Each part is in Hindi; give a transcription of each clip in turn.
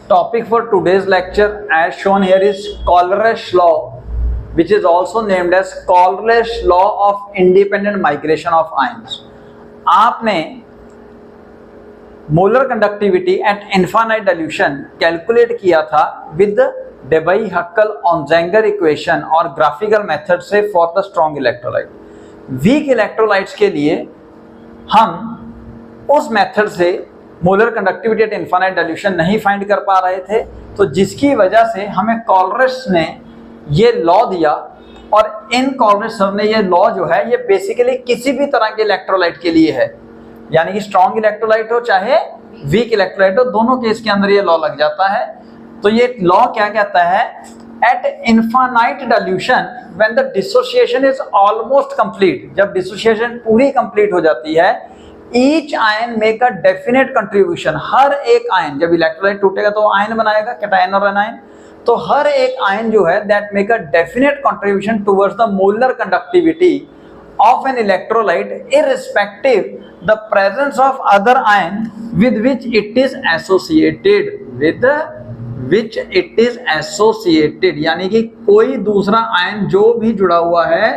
Topic for today's lecture as shown here is Coleridge law, which is also named as Coleridge law of independent migration of ions. आपने molar conductivity at infinite dilution calculate किया था विद डेबाई हक्कल ऑनजेंगर इक्वेशन और ग्राफिकल मेथड से for the strong electrolyte. Weak electrolytes के लिए हम उस मेथड से molar conductivity at infinite dilution नहीं फाइंड कर पा रहे थे, तो जिसकी वजह से हमें कॉलरिज ने ये लॉ दिया. और इन कॉलरिज सर ने ये लॉ जो है ये बेसिकली किसी भी तरह के इलेक्ट्रोलाइट के लिए है, यानी कि स्ट्रॉन्ग इलेक्ट्रोलाइट हो चाहे वीक इलेक्ट्रोलाइट हो, दोनों केस के अंदर ये लॉ लग जाता है. तो ये लॉ क्या कहता है? At infinite dilution when the dissociation is almost complete, जब डिसोसिएशन पूरी कंप्लीट हो जाती है, each ion make a definite contribution. हर एक आयन, जब इलेक्ट्रोलाइट टूटेगा तो आयन बनाएगा, कैटायन और एनायन, तो हर एक आयन जो है that make a definite contribution towards the molar conductivity of an electrolyte irrespective the presence of other ion with which it is associated, with which it is associated, यानी कि कोई दूसरा आयन जो भी जुड़ा हुआ है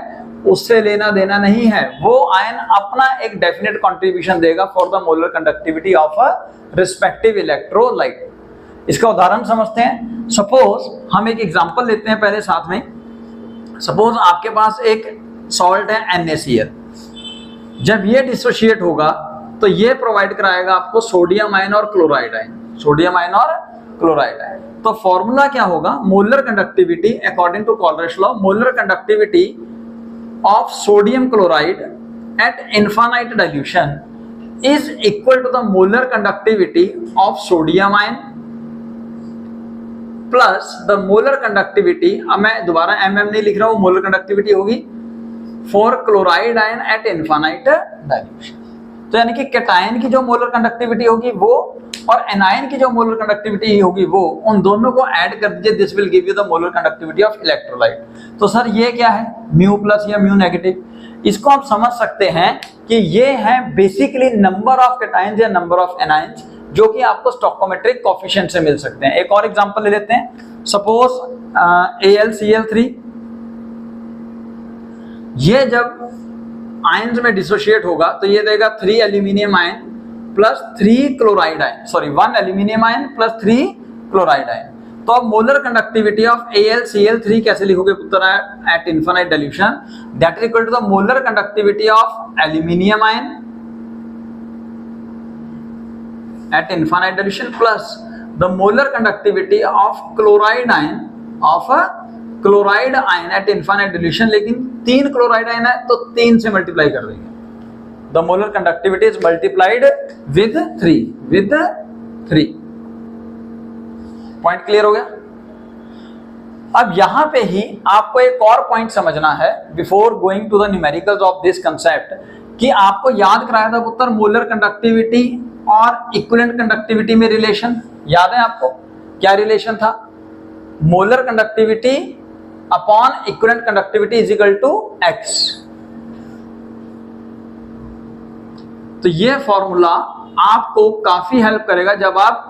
उससे लेना देना नहीं है, वो आयन अपना एक डेफिनेट कंट्रीब्यूशन देगा for the molar conductivity of a respective electrolyte. इसका उदाहरण समझते हैं. सपोज हम एक एग्जांपल लेते हैं पहले साथ में. सपोज आपके पास एक सॉल्ट है NaCl. जब ये डिसोशिएट होगा तो ये प्रोवाइड कराएगा आपको सोडियम आयन और क्लोराइड आयन, सोडियम आयन और क्लोराइड आयन. तो फॉर्मूला क्या होगा? Molar conductivity according to Kohlrausch law, molar conductivity of sodium chloride at infinite dilution is equal to the molar conductivity of sodium ion plus the molar conductivity, अब मैं दोबारा MM नहीं लिख रहा हूं, मोलर कंडक्टिविटी होगी for chloride ion at infinite dilution. तो यानी कि कैटायन की जो मोलर कंडक्टिविटी होगी वो और एनायन की जो मोलर कंडक्टिविटी होगी वो, उन दोनों को ऐड कर दीजिए, this will give you the molar conductivity of electrolyte. तो सर ये क्या है? म्यू प्लस या म्यू नेगेटिव. इसको आप समझ सकते हैं कि ये है बेसिकली नंबर ऑफ कैटायंस या नंबर ऑफ एनायंस, जो कि आपको स्टोइकोमेट्रिक कोएफिशिएंट से मिल सकते हैं. एक और एग्जांपल ले लेते हैं. सपोज AlCl3, ये जब आयंस में डिसोशिएट होगा तो ये देगा 3 aluminium ion plus 3 chloride ion, sorry 1 aluminium ion plus 3 chloride ion. तो अब मोलर कंडक्टिविटी ऑफ AlCl3 कैसे लिखोगे पुत्र? At infinite dilution that is equal to the molar conductivity of aluminium ion at infinite dilution plus the molar conductivity of chloride ion of chloride ion at infinite dilution. लेकिन 3 क्लोराइड आयन है तो 3 से मल्टीप्लाई कर देंगे. The molar conductivity is multiplied with 3. Point clear हो गया? अब यहां पे ही आपको एक और पॉइंट समझना है before going to the numericals of this concept, कि आपको याद कराया था पुत्र मोलर कंडक्टिविटी और इक्विवेलेंट कंडक्टिविटी में रिलेशन. याद है आपको क्या रिलेशन था? Molar conductivity upon equivalent conductivity is equal to X. तो ये फॉर्मूला आपको काफी हेल्प करेगा जब आप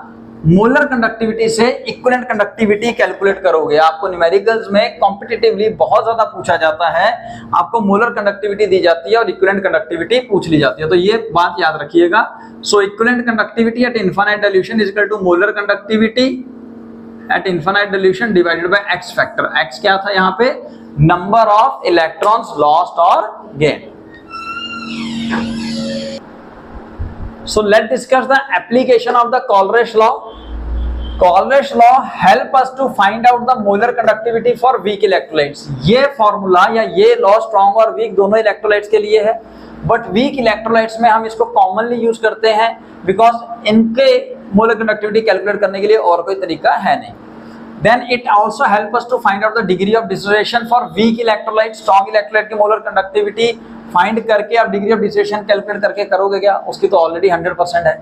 मोलर कंडक्टिविटी से इक्विवेलेंट कंडक्टिविटी कैलकुलेट करोगे. आपको न्यूमेरिकल्स में कॉम्पिटिटिवली बहुत ज्यादा पूछा जाता है, आपको मोलर कंडक्टिविटी दी जाती है और इक्विवेलेंट कंडक्टिविटी पूछ ली जाती है. तो ये बात याद रखिएगा. So equivalent conductivity at infinite dilution is equal to molar conductivity at infinite dilution divided by X factor. X क्या था यहाँ पे? नंबर ऑफ इलेक्ट्रॉन्स लॉस्ट और gain. So let's discuss the application of the Coleridge law. Coleridge law help us to find out the molar conductivity for weak electrolytes. ये फॉर्मूला या ये लॉ स्ट्रॉन्ग और वीक दोनों इलेक्ट्रोलाइट्स के लिए है, बट वीक इलेक्ट्रोलाइट्स में हम इसको कॉमनली यूज करते हैं बिकॉज इनके मोलर कंडक्टिविटी कैलकुलेट करने के लिए और कोई तरीका है नहीं. Then it also help us to find out the degree of dissociation for weak electrolytes. Strong electrolyte की मोलर कंडक्टिविटी फाइंड करके आप डिग्री ऑफ डिसोसिएशन कैलकुलेट करके करोगे क्या? उसकी तो ऑलरेडी 100% है.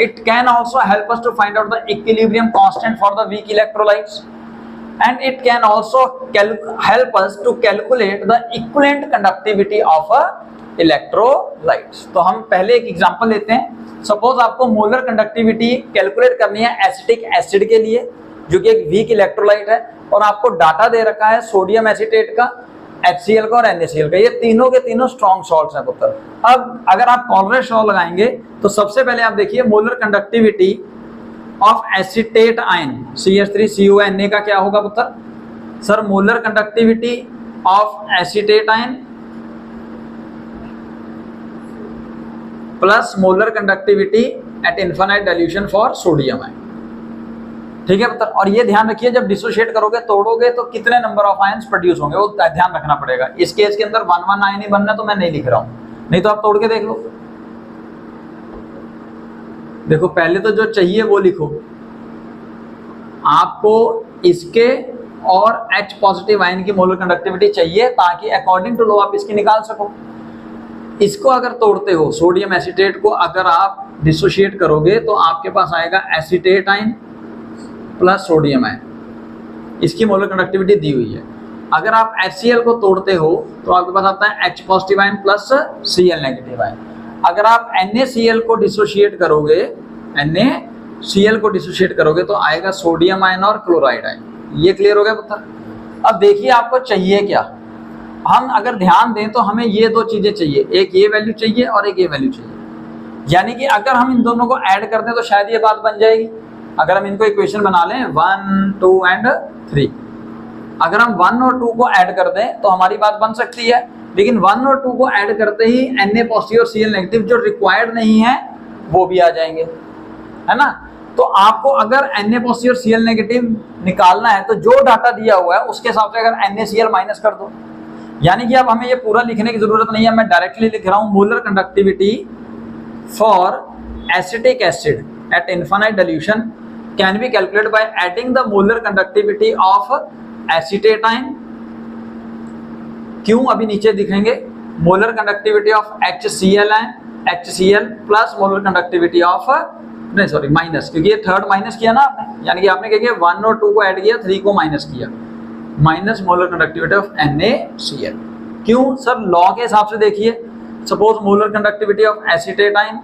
It can also help us to find out the equilibrium constant for the weak electrolytes, and it can also help us to calculate the equivalent conductivity of a electrolytes. तो हम पहले एक एग्जांपल लेते हैं. सपोज आपको मोलर कंडक्टिविटी कैलकुलेट करनी है एसिटिक एसिड के लिए जो कि एक वीक इलेक्ट्रोलाइट है, और आपको डाटा दे रखा है सोडियम एसीटेट का, HCl का और NaCl का, ये तीनों के तीनों स्ट्रॉन्ग सॉल्ट्स हैं पुत्र। अब अगर आप कॉलरेज लॉ लगाएंगे तो सबसे पहले आप देखिए molar conductivity of acetate ion CH3CONA का क्या होगा पुत्र? Sir molar conductivity of acetate ion plus molar conductivity at infinite dilution for sodium ion. ठीक है पुत्र, और ये ध्यान रखिए जब डिसोशिएट करोगे तोड़ोगे तो कितने नंबर ऑफ आयंस प्रोड्यूस होंगे वो ध्यान रखना पड़ेगा। इस केस के अंदर 1 आयन ही बनना, तो मैं नहीं लिख रहा हूं, नहीं तो आप तोड़ के देख लो। देखो पहले तो जो चाहिए वो लिखो, आपको इसके और H पॉजिटिव आयन की मोलर कंडक्टिविटी चाहिए ताकि अकॉर्डिंग टू लॉ आप इसकी निकाल सको। इसको अगर तोड़ते हो सोडियम एसीटेट को अगर आप डिसोशिएट करोगे तो आपके पास आएगा acetate ion plus sodium ion, इसकी मोलर कंडक्टिविटी दी हुई है। अगर आप HCl को तोड़ते हो तो आपके पास आता है H positive ion plus Cl negative ion. अगर आप NaCl को डिसोशिएट करोगे, NaCl को डिसोशिएट करोगे तो आएगा सोडियम आयन और क्लोराइड आयन। ये क्लियर हो गया पुत्र? अब देखिए आपको चाहिए क्या। हम अगर ध्यान दें तो हमें ये दो चीजें चाहिए, एक ये वैल्यू चाहिए और एक ये वैल्यू चाहिए। यानी कि अगर हम इन दोनों को ऐड कर दें तो शायद ये बात बन जाएगी। अगर हम इनको इक्वेशन बना लें 1, 2 एंड 3, अगर हम 1 और 2 को ऐड कर दें तो हमारी बात बन सकती है। लेकिन 1 और 2 को ऐड करते ही Na पॉजिटिव और Cl नेगेटिव जो रिक्वायर्ड नहीं है वो भी आ जाएंगे, है ना। तो आपको अगर Na पॉजिटिव और Cl नेगेटिव निकालना है तो जो डाटा दिया हुआ है उसके हिसाब से अगर NaCl माइनस कर दो। यानी कि अब हमें ये पूरा लिखने की जरूरत नहीं है, मैं डायरेक्टली लिख रहा हूं molar conductivity for acetic acid eight infinite dilution can be calculated by adding the molar conductivity of acetate ion। क्यों अभी नीचे दिखेंगे, molar conductivity of HCl ion, HCl plus molar conductivity of नहीं सॉरी माइनस, क्योंकि ये थर्ड माइनस किया ना आपने, यानी कि आपने क्या किया 1 और 2 को ऐड किया, 3 को माइनस किया, minus molar conductivity of NaCl। क्यों सर? लॉ के हिसाब से देखिए, suppose molar conductivity of acetate ion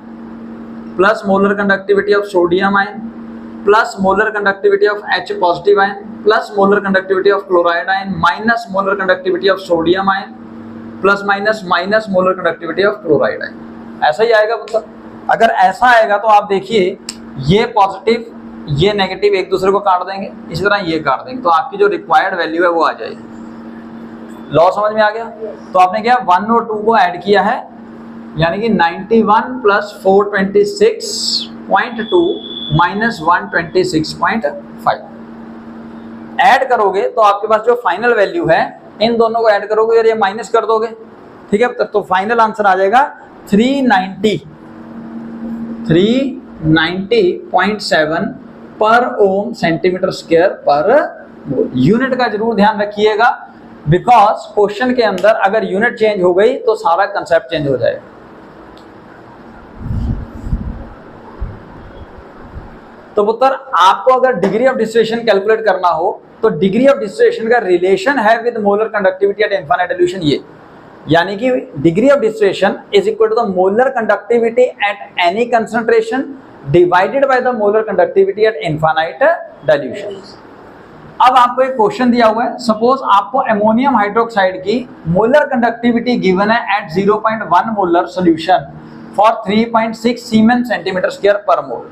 plus molar conductivity of sodium ion plus molar conductivity of H positive ion plus molar conductivity of chloride ion minus molar conductivity of sodium ion plus minus minus molar conductivity of chloride ion. ऐसा ही आएगा मतलब। अगर ऐसा आएगा तो आप देखिए ये पॉजिटिव ये नेगेटिव एक दूसरे को काट देंगे, इसी तरह ये काट देंगे, तो आपकी जो रिक्वायर्ड वैल्यू है वो आ जाएगी। लॉ समझ में आ गया? तो आपने क्या 1 और 2 को ऐड किया है, यानी कि 91 प्लस 426.2 माइनस 126.5 ऐड करोगे तो आपके पास जो फाइनल वैल्यू है, इन दोनों को ऐड करोगे और ये माइनस कर दोगे, ठीक है, तो फाइनल आंसर आ जाएगा 390.7 पर ओम सेंटीमीटर स्क्वायर पर मोल। यूनिट का जरूर ध्यान रखिएगा, बिकॉज क्वेश्चन के अंदर अगर यूनिट चेंज हो गई तो सारा कंसेप्ट चेंज हो जाएगा। तो पुत्र आपको अगर डिग्री ऑफ डिस्टिलेशन कैलकुलेट करना हो तो डिग्री ऑफ डिस्टिलेशन का रिलेशन है with molar conductivity at infinite dilution, ये यानी कि degree of distillation is equal to the molar conductivity at any concentration divided by the molar conductivity at infinite dilution. अब आपको एक क्वेश्चन दिया हुआ है, सपोज आपको अमोनियम हाइड्रोक्साइड की मोलर कंडक्टिविटी गिवन है at 0.1 molar solution for 3.6 siemens centimetre square पर मोल,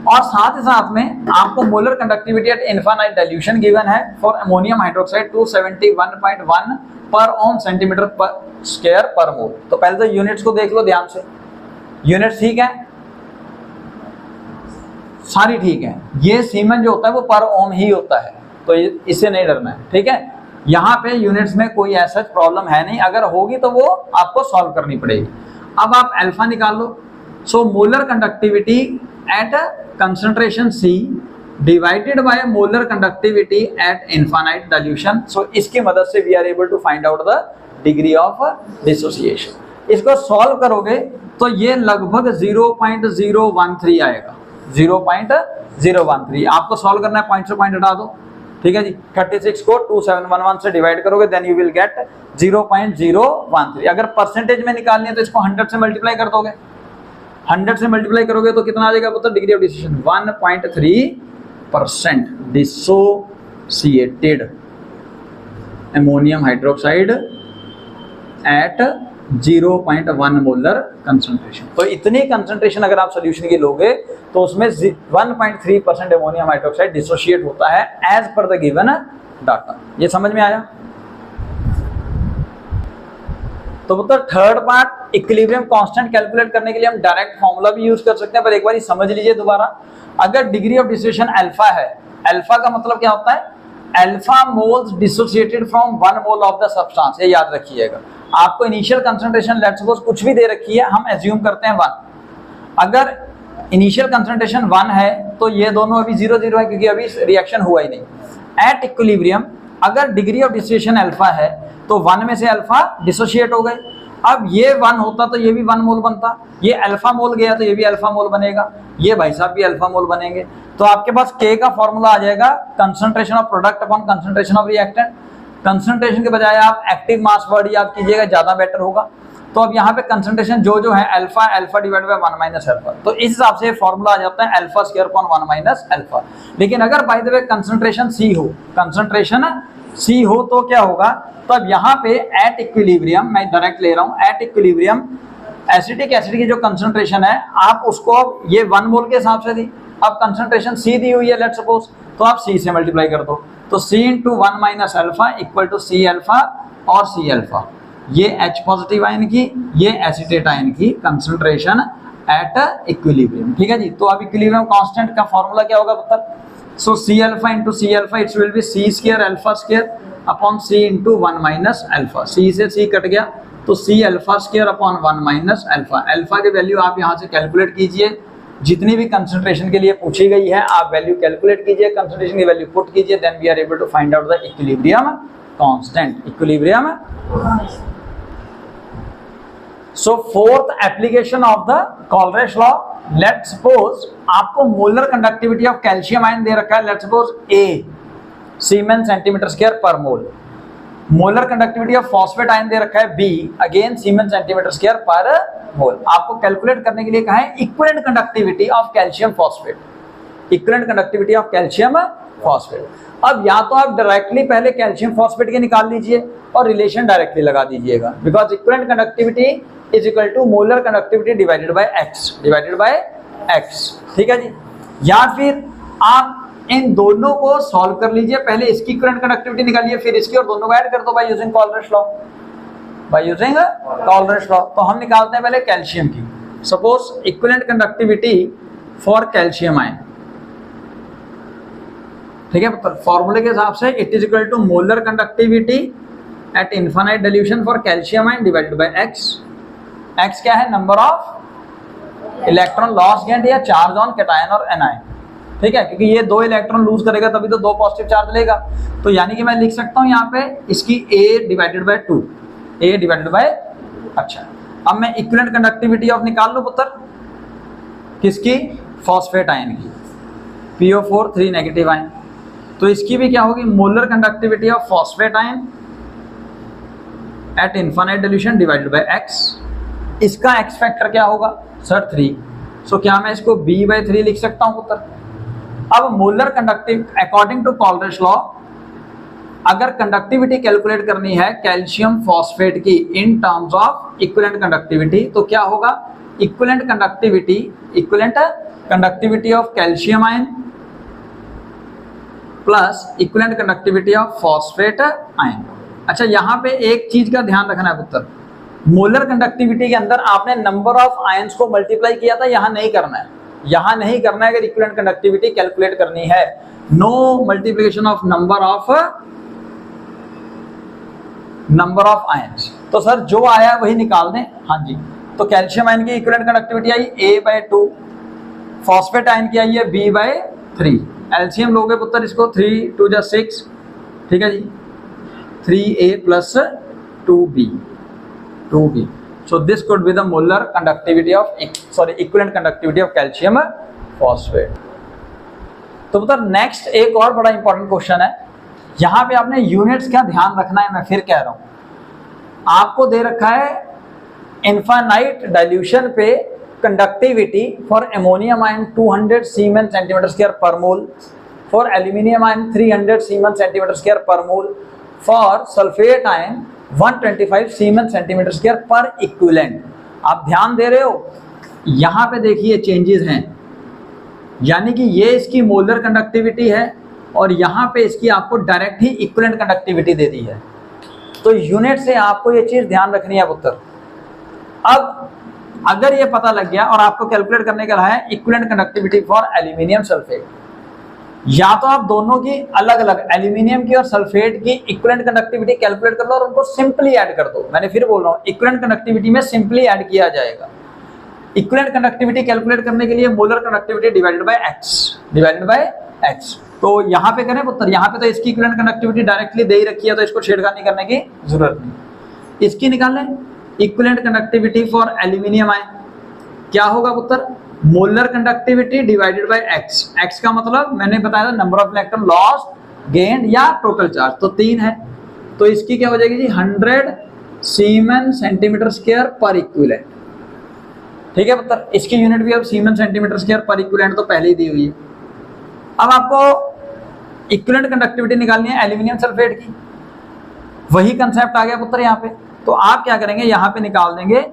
और साथ ही साथ में आपको molar conductivity at infinite dilution given है फॉर अमोनियम हाइड्रोक्साइड 271.1 पर ओम सेंटीमीटर स्क्वायर पर मोल। तो पहले तो यूनिट्स को देख लो ध्यान से, यूनिट्स ठीक है, सारी ठीक है। ये सीमेन जो होता है वो पर ओम ही होता है, तो इससे नहीं डरना है, ठीक है। यहाँ पे यूनिट्स में कोई ऐसा प्रॉब्लम है नहीं, अगर होगी तो वो आपको सॉल्व करनी पड़ेगी। अब आप अल्फा निकाल लो। So molar conductivity at concentration C divided by molar conductivity at infinite dilution। So इसकी मदद से we are able to find out the degree of dissociation। इसको solve करोगे तो ये लगभग 0.013 आएगा, 0.013। आपको solve करना है, पॉइंट से पॉइंट हटा दो, ठीक है जी। 36 को 2711 से डिवाइड करोगे देन यू विल गेट 0.013। अगर परसेंटेज में निकालनी है तो इसको 100 से मल्टीप्लाई कर दोगे, 100 से मल्टीप्लाई करोगे तो कितना आ जाएगा पुत्र degree of dissociation 1.3% dissociated ammonium hydroxide eight 0.1 molar concentration. तो इतनी कंसंट्रेशन अगर आप सोल्यूशन की लोगे तो उसमें 1.3% अमोनियम हाइड्रोक्साइड डिसोशिएट होता है as per the given data. ये समझ में आया? तो मतलब third part equilibrium constant calculate करने के लिए हम डायरेक्ट फॉर्मूला भी यूज कर सकते हैं, पर एक बार समझ लीजिए दोबारा। अगर डिग्री ऑफ डिसोसिएशन अल्फा है, अल्फा का मतलब क्या होता है? Alpha moles dissociated from 1 mole of the substance. ये याद रखिएगा। आपको इनिशियल कंसंट्रेशन लेट्स सपोज कुछ भी दे रखी है, हम एज्यूम करते हैं 1। अगर इनिशियल कंसंट्रेशन 1 है तो ये दोनों अभी 0-0 है क्योंकि अभी रिएक्शन हुआ ही नहीं। एट इक्विलिब्रियम अगर डिग्री ऑफ डिसोसिएशन अल्फा है तो 1 में से अल्फा डिसोशिएट हो गए। अब ये 1 होता तो ये भी 1 मोल बनता, ये अल्फा मोल गया तो ये भी अल्फा मोल बनेगा, ये भाई साहब भी अल्फा मोल बनेंगे। तो आपके पास K का फॉर्मूला आ जाएगा concentration of product upon concentration of reactant. Concentration के बजाय आप एक्टिव मास वर्ड याद कीजिएगा, ज्यादा बेटर होगा। तो अब यहाँ पे कंसंट्रेशन जो है alpha, alpha divide by 1 minus alpha. तो इस हिसाब से फॉर्मूला आ जाता है alpha square upon 1 minus alpha. लेकिन अगर by the way concentration C हो, कंसंट्रेशन C हो तो क्या होगा? तो अब यहाँ पे एट इक्विलिब्रियम, मैं डायरेक्ट ले रहा हूँ, एट इक्विलिब्रियम एसिटिक एसिड की जो कंसंट्रेशन है आप उसको ये 1 मोल के हिसाब से दी। अब कंसंट्रेशन C दी हुई है लेट्स सपोज, तो आप C से मल्टीप्लाई कर दो। तो C into 1 minus alpha equal to C alpha और C अल्फा। ये H पॉजिटिव आयन की, ये एसिटेट आयन की कंसंट्रेशन एट इक्विलिब्रियम। ठीक है जी। तो अब इक्विलिब्रियम कांस्टेंट का फॉर्मूला क्या होगा पुत्र? सो C alpha into C alpha it's will be C square alpha square upon C into 1 minus alpha. C से C कट गया तो C alpha square upon 1 minus alpha. Alpha की वैल्यू आप यहाँ से कैलकुलेट कीजिए, जितनी भी कंसंट्रेशन के लिए पूछी गई है आप वैल्यू कैलकुलेट कीजिए, कंसंट्रेशन की वैल्यू पुट कीजिए, then we are able to find out the equilibrium constant. Equilibrium. So fourth application of the Kohlrausch law. Let's suppose आपको molar conductivity of calcium ion दे रखा है, let's suppose A siemens centimetre square पर mole. Molar conductivity of phosphate ion दे रखा है B again siemens centimetre square पर मोल। आपको कैलकुलेट करने के लिए कहा है equivalent conductivity of calcium phosphate, equivalent conductivity of calcium phosphate. अब या तो आप डायरेक्टली पहले कैल्शियम फॉस्फेट के निकाल लीजिए और रिलेशन डायरेक्टली लगा दीजिएगा, because equivalent conductivity is equal to molar conductivity divided by x। ठीक है जी। या फिर आप इन दोनों को सॉल्व कर लीजिए, पहले इसकी इक्विवेलेंट कंडक्टिविटी निकालिए फिर इसकी और दोनों को ऐड कर दो by using Kohlrausch law. By using Kohlrausch law तो हम निकालते हैं पहले कैल्शियम की। Suppose equivalent conductivity for calcium ion, ठीक है, फॉर्मूले के हिसाब से it is equal to molar conductivity at infinite dilution for calcium ion divided by x। x क्या है? Number of electron loss gained या चार्ज ऑन कैटायन और एनायन। ठीक है, क्योंकि ये 2 इलेक्ट्रॉन लूज करेगा तभी तो 2 पॉजिटिव चार्ज लेगा। तो यानी कि मैं लिख सकता हूं यहाँ पे इसकी A divided by 2, A divided by. अच्छा, अब मैं इक्विवेलेंट कंडक्टिविटी ऑफ निकाल लूं पुत्र, किसकी? फॉस्फेट आयन की, PO4 3 नेगेटिव आयन। तो इसकी भी क्या होगी? Molar conductivity of phosphate ion at infinite dilution divided by x। इसका x फैक्टर क्या होगा सर? 3। सो क्या मैं इसको B/3 लिख सकता हूं पुत्र? अब molar conductive according to Kohlrausch law अगर कंडक्टिविटी कैलकुलेट करनी है कैल्शियम फॉस्फेट की in terms of equivalent conductivity तो क्या होगा? Equivalent conductivity of calcium ion plus equivalent conductivity of phosphate ion. अच्छा, यहाँ पे एक चीज का ध्यान रखना है पुत्र, मोलर कंडक्टिविटी के अंदर आपने नंबर ऑफ आयंस को मल्टीप्लाई किया था, यहां नहीं करना है, यहां नहीं करना है। अगर इक्विवेलेंट कंडक्टिविटी कैलकुलेट करनी है, no multiplication of number of ions. तो सर जो आया वही निकाल दें। हाँ जी, तो कैल्शियम आयन की इक्विवेलेंट कंडक्टिविटी आई A/2, फॉस्फेट आयन की आई है B/3। एलसीएम लोगे पुत्र इसको, 3 2 जा 6, ठीक है जी, 3A plus 2B। So this could be the molar conductivity of equivalent conductivity of calcium phosphate। तो पुत्र नेक्स्ट एक और बड़ा इंपॉर्टेंट क्वेश्चन है, यहां पे आपने यूनिट्स का ध्यान रखना है। मैं फिर कह रहा हूं, आपको दे रखा है इनफाइनाइट डाइल्यूशन पे conductivity for ammonium ion 200 Siemens centimeter square per mole, for aluminium ion 300 Siemens centimeter square per mole, for sulfate ion 125 Siemens centimeter square per equivalent। आप ध्यान दे रहे हो, यहाँ पे देखिए चेंजेस हैं, यानी कि ये इसकी मोलर कंडक्टिविटी है और यहाँ पे इसकी आपको डायरेक्ट ही इक्विवेलेंट कंडक्टिविटी दे दी है। तो यूनिट से आपको ये चीज ध्यान रखनी है पुत्र। अब अगर ये पता लग गया और आपको कैलकुलेट करने का रहा है equivalent conductivity for aluminium sulphate, या तो आप दोनों की अलग अलग एल्यूमिनियम की और सल्फेट की इक्विवेलेंट कंडक्टिविटी कैलकुलेट कर लो और उनको सिंपली ऐड कर दो। मैंने फिर बोल रहा हूँ, इक्विवेलेंट कंडक्टिविटी में सिंपली ऐड किया जाएगा। इक्विवेलेंट कंडक्टिविटी कैलकुलेट करने के लिए molar conductivity divided bye x. तो यहाँ पे करें पुत्र, यहाँ पे तो इसकी इक्विवेलेंट कंडक्टिविटी डायरेक्टली दे ही रखी है, तो इसको छेड़खानी करने की जरूरत नहीं। इसकी निकाल लें equivalent conductivity for aluminium ion, क्या होगा पुत्र, molar conductivity divided bye x. X का मतलब मैंने बताया था number of electron lost, gained या टोटल चार्ज, तो 3 है। तो इसकी क्या हो जाएगी जी 100 सीमेन सेंटीमीटर स्क्वायर पर इक्विवेलेंट। ठीक है पुत्र, इसकी यूनिट भी अब सीमेन सेंटीमीटर स्क्वायर पर इक्विवेलेंट तो पहले ही दी हुई है। अब आपको इक्विवेलेंट कंडक्टिविटी निकालनी है एल्यूमिनियम सल्फेट की, वही कंसेप्ट आ गया पुत्र यहाँ पे। तो आप क्या करेंगे, यहाँ पे निकाल देंगे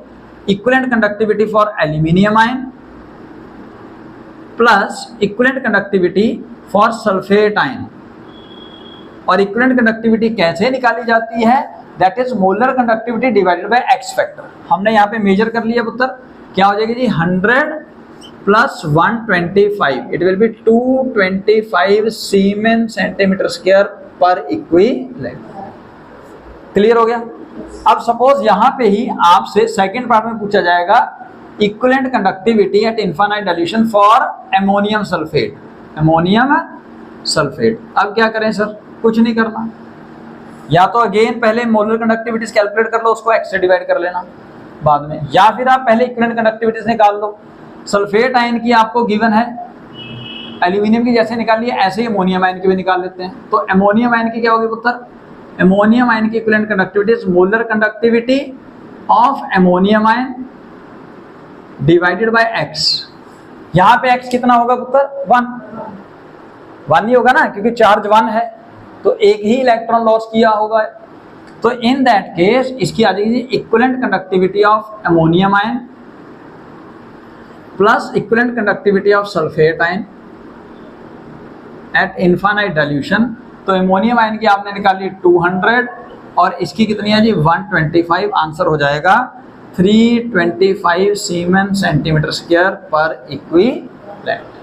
equivalent conductivity for aluminium ion plus equivalent conductivity for sulphate ion. और इक्विवेलेंट कंडक्टिविटी कैसे निकाली जाती है, that is molar conductivity divided bye x factor. हमने यहाँ पे मेजर कर लिया पुत्र, क्या हो जाएगी जी 100 plus 125, it will be 225 siemens centimetre square पर इक्विवेलेंट। क्लियर हो गया। अब सपोज यहाँ पे ही आपसे सेकंड पार्ट में पूछा जाएगा equivalent conductivity at infinite dilution for ammonium sulphate, ammonium sulphate. अब क्या करें सर, कुछ नहीं करना, या तो अगेन पहले मोलर कंडक्टिविटीज कैलकुलेट कर लो, उसको एक्स से डिवाइड कर लेना बाद में, या फिर आप पहले इक्विवेलेंट कंडक्टिविटीज निकाल लो। सल्फेट आयन की आपको गिवन है, एल्यूमिनियम की जैसे निकाल लिया ऐसे ही अमोनियम आयन की भी निकाल लेते हैं। तो अमोनियम आयन की क्या होगी पुत्र, अमोनियम आयन की equivalent conductivity is molar conductivity of ammonium ion divided bye x. यहाँ पे एक्स कितना होगा पुत्र, 1 ही होगा ना, क्योंकि चार्ज 1 है तो एक ही इलेक्ट्रॉन लॉस किया होगा। तो इन दैट केस इसकी आ जाएगी equivalent conductivity of ammonium ion plus equivalent conductivity of sulphate ion at infinite dilution. तो अमोनियम आयन की आपने निकाली 200 और इसकी कितनी है जी 125, आंसर हो जाएगा 325 सीमेन सेंटीमीटर स्क्वायर पर इक्विवेलेंट।